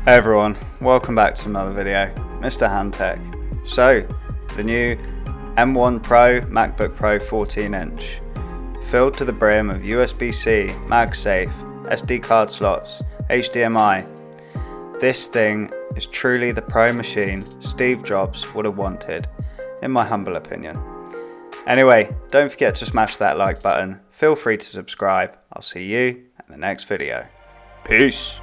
Hey everyone, welcome back to another video. MrHandTech. So, the new M1 Pro MacBook Pro 14-inch, filled to the brim of USB-C, MagSafe, SD card slots, HDMI. This thing is truly the pro machine Steve Jobs would have wanted, in my humble opinion. Anyway, don't forget to smash that like button. Feel free to subscribe. I'll see you in the next video. Peace.